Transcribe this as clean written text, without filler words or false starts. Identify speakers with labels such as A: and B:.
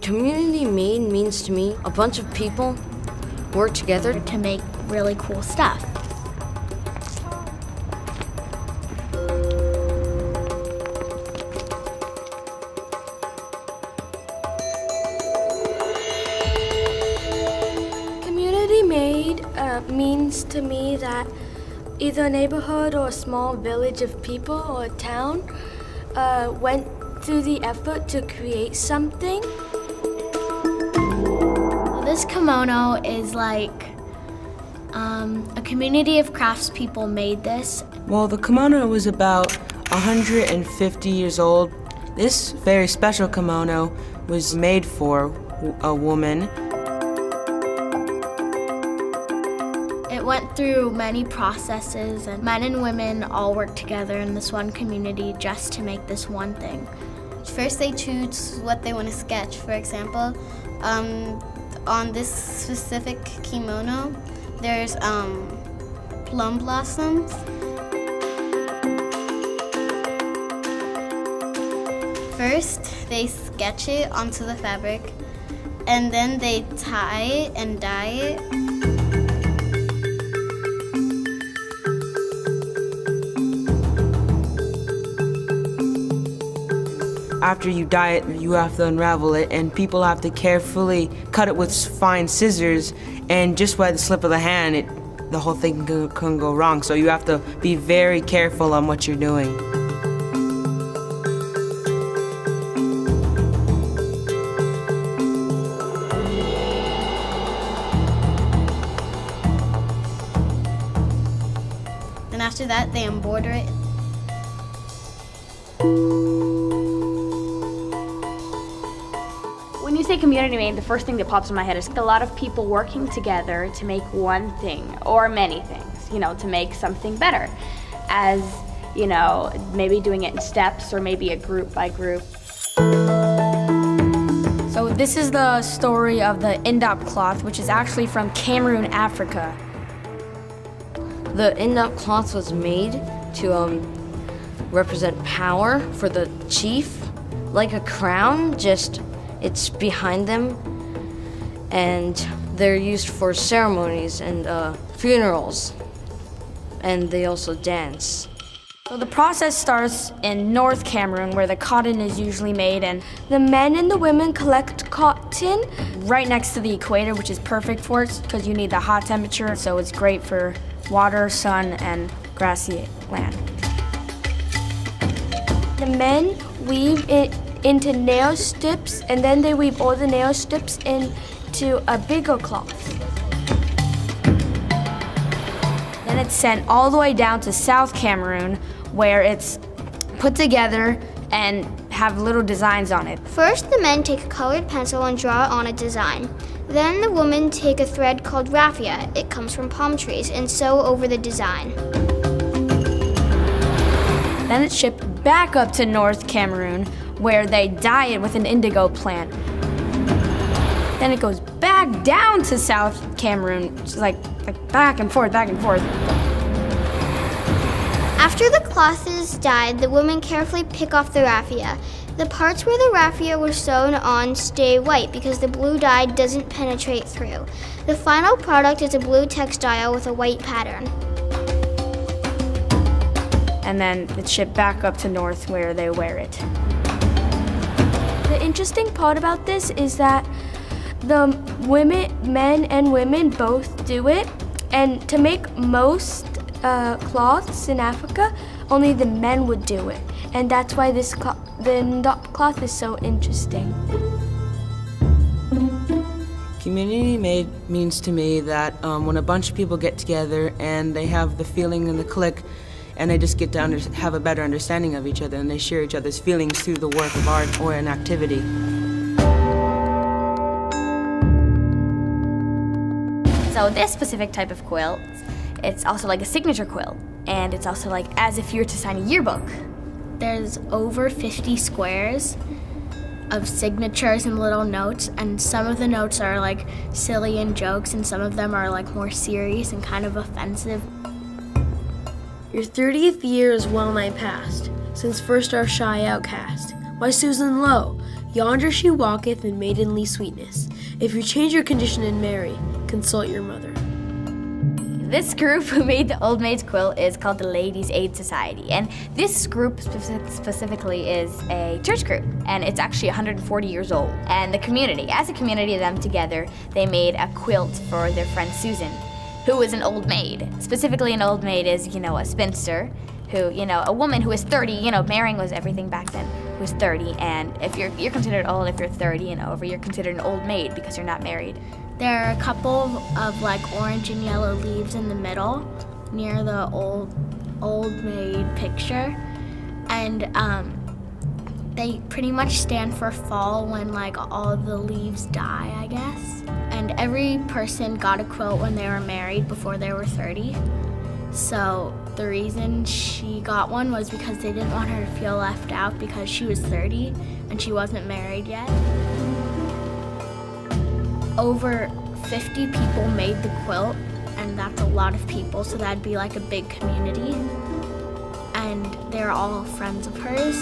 A: Community made means to me a bunch of people work together
B: to make really cool stuff.
C: Community made means to me that either a neighborhood or a small village of people or a town went through the effort to create something.
B: This kimono is like a community of craftspeople made this.
D: Well, the kimono was about 150 years old. This very special kimono was made for a woman.
B: It went through many processes, and men and women all worked together in this one community just to make this one thing.
E: First they choose what they want to sketch. For example, on this specific kimono, there's plum blossoms. First, they sketch it onto the fabric, and then they tie it and dye it.
D: After you dye it, you have to unravel it, and people have to carefully cut it with fine scissors, and just by the slip of the hand, the whole thing can go wrong. So you have to be very careful on what you're doing.
E: Then after that, they embroider it.
F: When you say community made, the first thing that pops in my head is a lot of people working together to make one thing or many things, to make something better. As, maybe doing it in steps or maybe a group by group.
C: So this is the story of the Indop cloth, which is actually from Cameroon, Africa.
A: The Indop cloth was made to represent power for the chief, like a crown, just it's behind them, and they're used for ceremonies and funerals, and they also dance.
C: So the process starts in North Cameroon, where the cotton is usually made, and the men and the women collect cotton right next to the equator, which is perfect for it because you need the hot temperature, so it's great for water, sun, and grassy land. The men weave it into nail strips, and then they weave all the nail strips into a bigger cloth. Then it's sent all the way down to South Cameroon, where it's put together and have little designs on it.
G: First, the men take a colored pencil and draw on a design. Then the women take a thread called raffia, it comes from palm trees, and sew over the design.
C: Then it's shipped back up to North Cameroon, where they dye it with an indigo plant. Then it goes back down to South Cameroon, just like back and forth, back and forth.
G: After the cloth is dyed, the women carefully pick off the raffia. The parts where the raffia were sewn on stay white because the blue dye doesn't penetrate through. The final product is a blue textile with a white pattern.
C: And then it's shipped back up to North, where they wear it. The interesting part about this is that the men and women both do it, and to make most cloths in Africa, only the men would do it, and that's why the cloth is so interesting.
D: Community made means to me that when a bunch of people get together and they have the feeling and the click, and they just get to have a better understanding of each other, and they share each other's feelings through the work of art or an activity.
B: So this specific type of quilt, it's also like a signature quilt, and it's also like as if you were to sign a yearbook. There's over 50 squares of signatures and little notes, and some of the notes are like silly and jokes, and some of them are like more serious and kind of offensive.
H: Your 30th year is well nigh past, since first our shy outcast. Why, Susan Lowe, Yonder she walketh in maidenly sweetness. If you change your condition and marry, consult your mother.
B: This group who made the Old Maid's Quilt is called the Ladies' Aid Society, and this group specifically is a church group, and it's actually 140 years old. And the community, as a community of them together, they made a quilt for their friend Susan, who was an old maid. Specifically, an old maid is, a spinster, who, a woman who is 30, marrying was everything back then, who's 30, and if you're considered old if you're 30 and over, you're considered an old maid because you're not married.
C: There are a couple of like orange and yellow leaves in the middle near the old maid picture, and they pretty much stand for fall when like all the leaves die, I guess. And every person got a quilt when they were married before they were 30. So the reason she got one was because they didn't want her to feel left out because she was 30 and she wasn't married yet. Over 50 people made the quilt, and that's a lot of people, so that'd be like a big community. And they're all friends of hers.